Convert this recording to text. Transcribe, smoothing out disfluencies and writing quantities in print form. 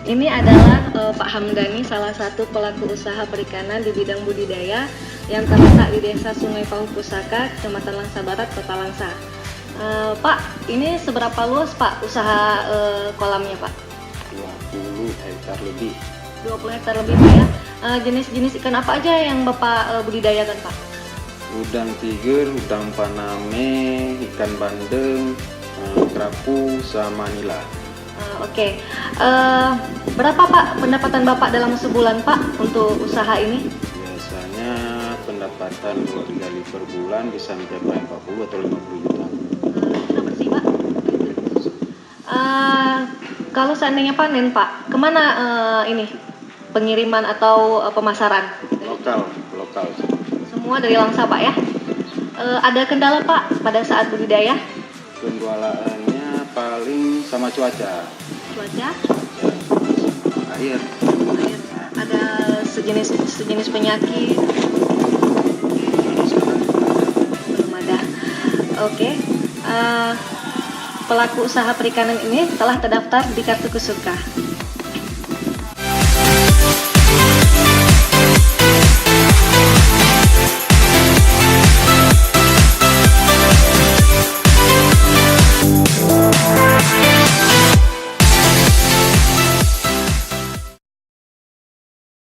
Ini adalah Pak Hamdani, salah satu pelaku usaha perikanan di bidang budidaya yang terletak di Desa Sungai Pauh Pusaka, Kecamatan Langsa Barat, Kota Langsa. Pak, ini seberapa luas Pak usaha kolamnya Pak? 20 hektar lebih. 20 hektar lebih Pak ya. Jenis-jenis ikan apa aja yang Bapak budidayakan Pak? Udang tiger, udang paname, ikan bandeng, kerapu, sama nila. Oke. Berapa Pak pendapatan Bapak dalam sebulan Pak untuk usaha ini? Biasanya pendapatan 2 kali per bulan bisa mencapai 40 atau 50 juta. Sudah bersih Pak? Kalau seandainya panen Pak, kemana ini pengiriman atau pemasaran? Lokal. Semua dari Langsa Pak ya? Ada kendala Pak pada saat budidaya? Penjualannya paling sama cuaca. Cuaca? Air. Ada sejenis penyakit? Belum ada. Oke. Pelaku usaha perikanan ini telah terdaftar di Kartu Kesuka.